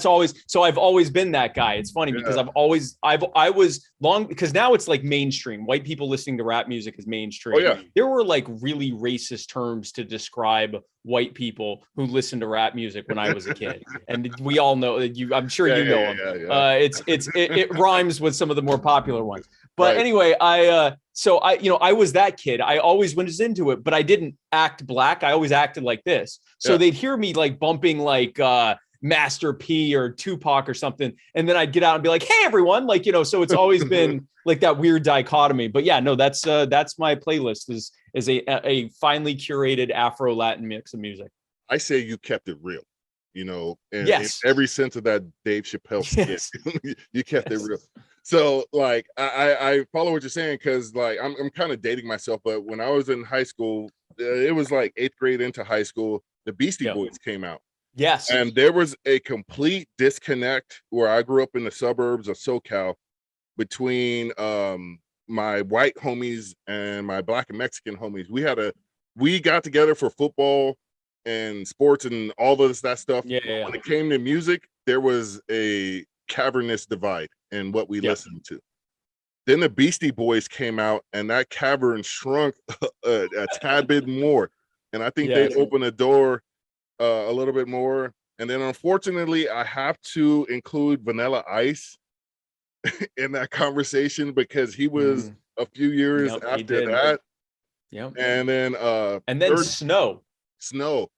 always, so I've always been that guy. It's funny because I was long, because now it's like mainstream. White people listening to rap music is mainstream. Oh yeah. There were like really racist terms to describe white people who listened to rap music when I was a kid. And we all know that I'm sure you know them. Yeah. It rhymes with some of the more popular ones. But anyway, I was that kid. I always was into it, but I didn't act black. I always acted like this. So they'd hear me like bumping like Master P or Tupac or something. And then I'd get out and be like, hey, everyone. Like, you know, so it's always been like that weird dichotomy. But yeah, no, that's my playlist is a finely curated Afro-Latin mix of music. I say you kept it real, you know, and in Yes. every sense of that Dave Chappelle skit, Yes. you kept it real. So like, I follow what you're saying, because like I'm kind of dating myself, but when I was in high school, it was like 8th grade into high school, the Beastie Yep. Boys came out. Yes. And there was a complete disconnect where I grew up in the suburbs of SoCal between my white homies and my Black and Mexican homies. We got together for football and sports and all of that stuff. Yeah. When it came to music, there was a cavernous divide in what we listened to. Then the Beastie Boys came out, and that cavern shrunk a tad bit more. And I think they opened the door a little bit more. And then unfortunately, I have to include Vanilla Ice in that conversation, because he was a few years after that. Yep. And then Snow.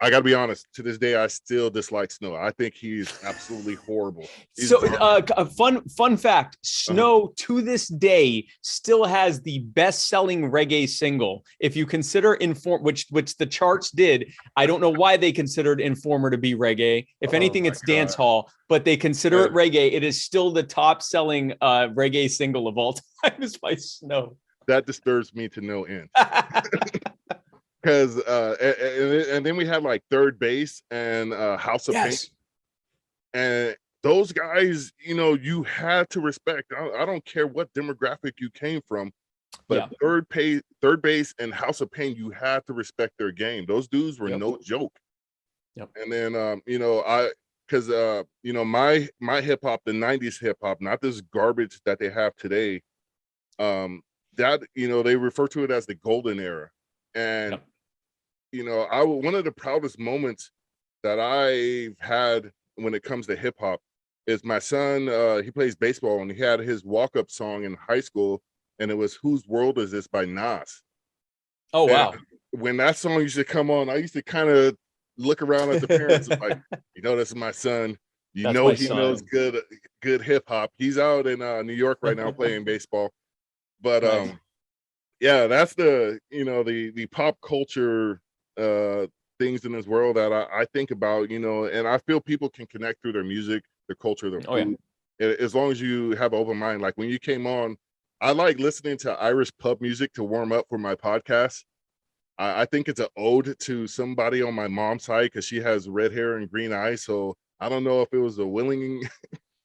I gotta be honest, to this day I still dislike Snow. I think he's absolutely horrible. A fun fact, Snow to this day still has the best-selling reggae single. If you consider which the charts did, I don't know why they considered Informer to be reggae. If anything, it's dance hall, but they consider it reggae. It is still the top-selling reggae single of all time, is by Snow. That disturbs me to no end. Because and then we had like Third Base and House of Pain, and those guys, you know, you had to respect. I don't care what demographic you came from, but Third Base and House of Pain, you had to respect their game. Those dudes were no joke. And then you know, because you know, my hip hop, the 90s hip hop, not this garbage that they have today, that, you know, they refer to it as the golden era. And you know, one of the proudest moments that I've had when it comes to hip hop is my son. He plays baseball, and he had his walk-up song in high school, and it was "Whose World Is This" by Nas. Oh, wow. And when that song used to come on, I used to kind of look around at the parents and like, you know, this is my son. You know, he knows good hip hop. He's out in New York right now playing baseball. But yeah, that's the, you know, the pop culture things in this world that I think about, you know, and I feel people can connect through their music, their culture, their food, as long as you have an open mind. Like when you came on, I like listening to Irish pub music to warm up for my podcast. I think it's an ode to somebody on my mom's side, because she has red hair and green eyes. So I don't know if it was a willing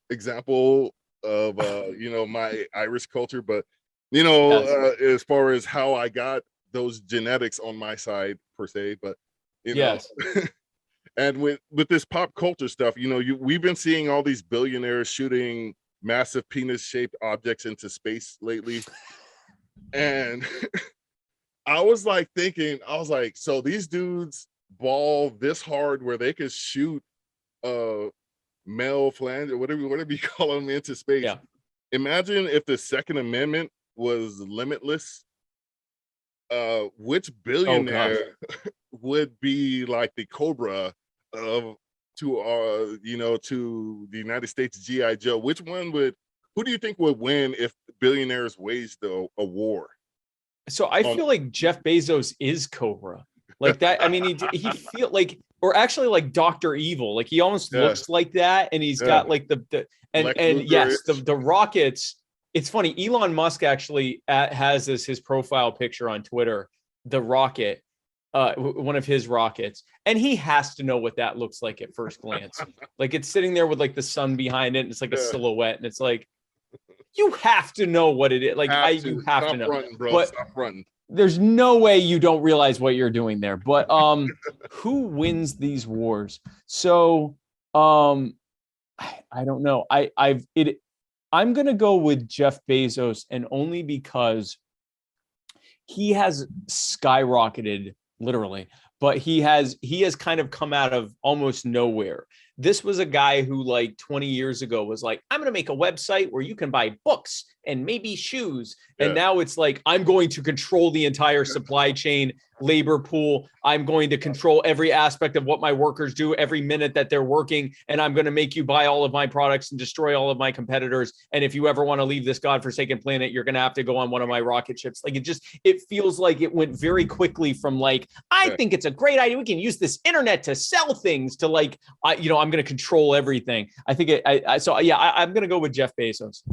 example of you know, my Irish culture, but you know, as far as how I got those genetics on my side per se, but you know, and with this pop culture stuff, you know, we've been seeing all these billionaires shooting massive penis-shaped objects into space lately, and I was like thinking, so these dudes ball this hard where they could shoot male flange or whatever you call them into space. Imagine if the Second Amendment was limitless. Which billionaire would be like the Cobra to you know, to the United States GI Joe? Who do you think would win if billionaires waged a war? So I feel like Jeff Bezos is Cobra, like that. I mean, he feel like, or actually like Dr. Evil, like he almost looks like that, and he's got like and yes, the rockets. It's funny. Elon Musk actually has his profile picture on Twitter, the rocket, one of his rockets, and he has to know what that looks like at first glance. Like it's sitting there with like the sun behind it, and it's like a silhouette, and it's like, you have to know what it is. Like you have to know. Fronting, bro. But stop fronting. There's no way you don't realize what you're doing there. But who wins these wars? So I don't know. I'm going to go with Jeff Bezos, and only because he has skyrocketed literally but he has kind of come out of almost nowhere. This was a guy who like 20 years ago was like, I'm going to make a website where you can buy books and maybe shoes. And now it's like, I'm going to control the entire supply chain, labor pool. I'm going to control every aspect of what my workers do every minute that they're working. And I'm going to make you buy all of my products and destroy all of my competitors. And if you ever want to leave this godforsaken planet, you're going to have to go on one of my rocket ships. Like it feels like it went very quickly from like, I think it's a great idea. We can use this internet to sell things to like, I'm going to control everything. I think I'm going to go with Jeff Bezos.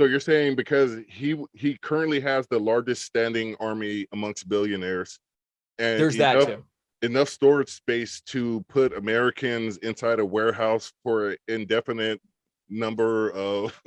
So you're saying because he currently has the largest standing army amongst billionaires, and there's that too. Enough storage space to put Americans inside a warehouse for an indefinite number of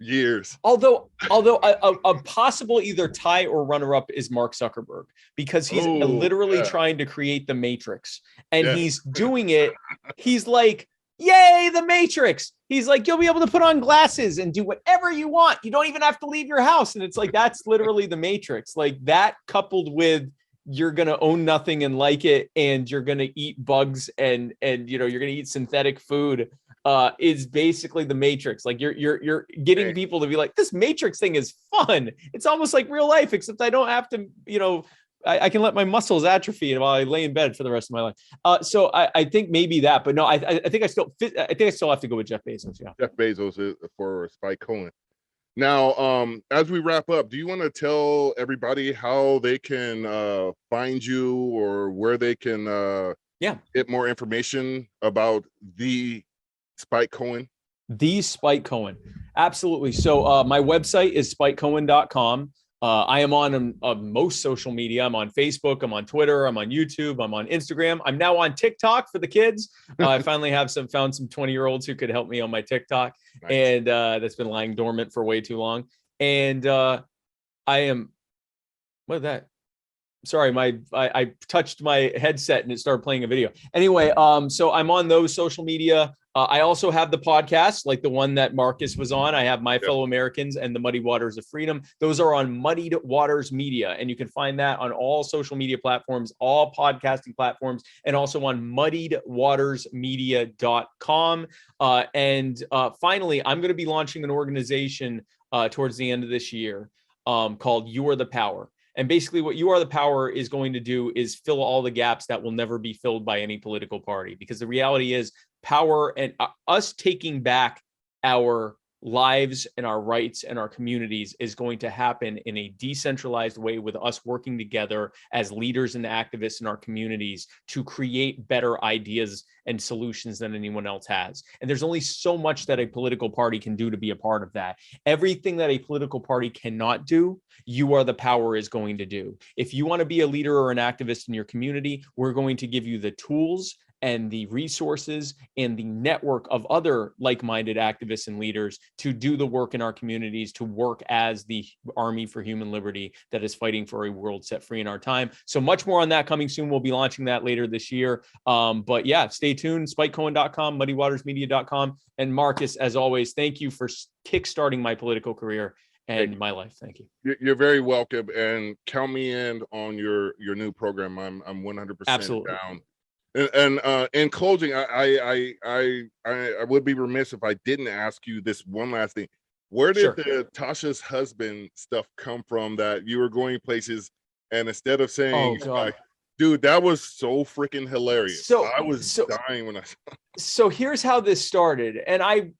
years. Although a possible either tie or runner-up is Mark Zuckerberg, because he's literally trying to create the Matrix, and he's doing it. He's like, yay, the Matrix. He's like, you'll be able to put on glasses and do whatever you want. You don't even have to leave your house. And it's like, that's literally the Matrix. Like that coupled with you're going to own nothing and like it, and you're going to eat bugs and you're going to eat synthetic food is basically the Matrix. Like you're getting people to be like, this Matrix thing is fun. It's almost like real life, except I don't have to, I can let my muscles atrophy while I lay in bed for the rest of my life. So I think maybe that, but no, I think I still have to go with Jeff Bezos. Yeah. Jeff Bezos is for Spike Cohen. Now, as we wrap up, do you want to tell everybody how they can find you or where they can get more information about the Spike Cohen? The Spike Cohen. Absolutely. So my website is spikecohen.com. I am on most social media. I'm on Facebook. I'm on Twitter. I'm on YouTube. I'm on Instagram. I'm now on TikTok for the kids. I finally found some 20-year-olds who could help me on my TikTok. Nice. And that's been lying dormant for way too long. And I am, what is that? Sorry, I touched my headset and it started playing a video. Anyway, so I'm on those social media. I also have the podcast, like the one that Marcus was on. I have My Fellow Americans and the Muddy Waters of Freedom. Those are on Muddied Waters Media, and you can find that on all social media platforms, all podcasting platforms, and also on muddiedwatersmedia.com. And finally, I'm going to be launching an organization towards the end of this year called You Are the Power. And basically what You Are the Power is going to do is fill all the gaps that will never be filled by any political party. Because the reality is power and us taking back our lives and our rights and our communities is going to happen in a decentralized way with us working together as leaders and activists in our communities to create better ideas and solutions than anyone else has. And there's only so much that a political party can do to be a part of that. Everything that a political party cannot do, You Are the Power is going to do. If you want to be a leader or an activist in your community, we're going to give you the tools and the resources and the network of other like-minded activists and leaders to do the work in our communities, to work as the army for human liberty that is fighting for a world set free in our time. So much more on that coming soon. We'll be launching that later this year. But yeah, stay tuned. SpikeCohen.com, MuddyWatersMedia.com. And Marcus, as always, thank you for kickstarting my political career and my life. Thank you. You're very welcome, and count me in on your new program. I'm 100% Absolutely down. And in closing, I would be remiss if I didn't ask you this one last thing. Where did the Tasha's husband stuff come from, that you were going places and instead of saying, dude, that was so freaking hilarious. So I was dying when I saw it. So here's how this started. And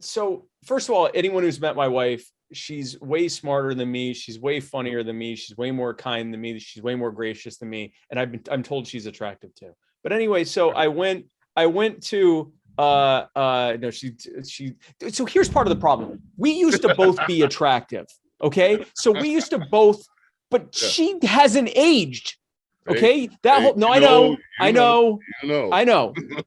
so first of all, anyone who's met my wife, she's way smarter than me. She's way funnier than me. She's way more kind than me. She's way more gracious than me. And I'm told she's attractive too. But anyway, so I went to no, so here's part of the problem. We used to both be attractive. Okay. So we used to both, but she hasn't aged. Okay. I know.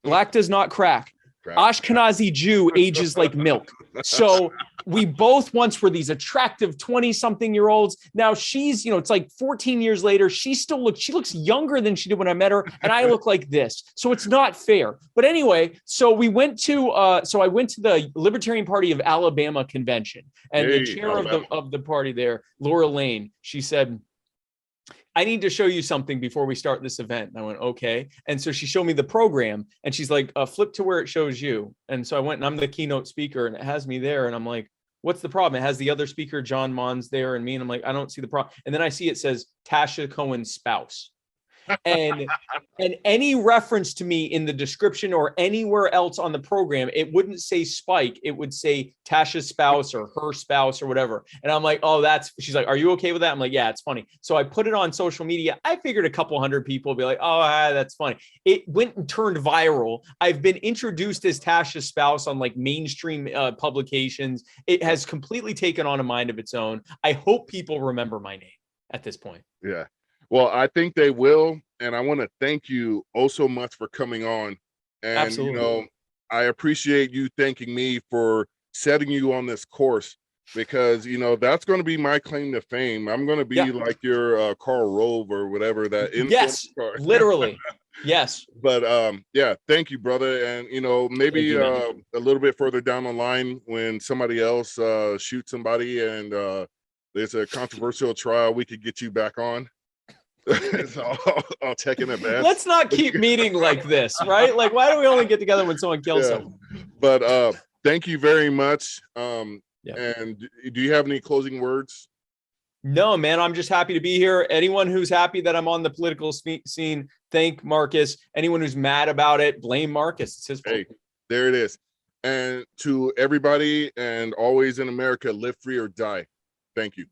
Black does not crack. Ashkenazi Jew ages like milk. So we both once were these attractive 20-something-year-olds. Now she's, it's like 14 years later, she looks younger than she did when I met her, and I look like this. So it's not fair. But anyway, so I went to the Libertarian Party of Alabama convention, and the chair of the party there, Laura Lane, she said, I need to show you something before we start this event. And I went, okay. And so she showed me the program and she's like, flip to where it shows you. And so I went and I'm the keynote speaker and it has me there. And I'm like, what's the problem? It has the other speaker, John Mons, there and me. And I'm like, I don't see the problem. And then I see it says Tasha Cohen's spouse. and any reference to me in the description or anywhere else on the program, it wouldn't say Spike, it would say Tasha's spouse or her spouse or whatever. And I'm like, oh, she's like, are you okay with that? I'm like, yeah, it's funny. So I put it on social media. I figured a couple hundred people would be like, oh, that's funny. It went and turned viral. I've been introduced as Tasha's spouse on like mainstream publications. It has completely taken on a mind of its own. I hope people remember my name at this point. Yeah. Well, I think they will. And I want to thank you oh so much for coming on. And, Absolutely. I appreciate you thanking me for setting you on this course because, that's going to be my claim to fame. I'm going to be like your Karl Rove or whatever that. Yes, literally. Yes. But yeah, thank you, brother. And, maybe a little bit further down the line when somebody else shoots somebody and there's a controversial trial, we could get you back on. So I'll check in advance. Let's not keep meeting like this, right? Like, why do we only get together when someone kills someone? But thank you very much. And do you have any closing words? No, man, I'm just happy to be here. Anyone who's happy that I'm on the political scene, thank Marcus. Anyone who's mad about it, blame Marcus. It's his fault. Hey, there it is. And to everybody, and always in America, live free or die. Thank you.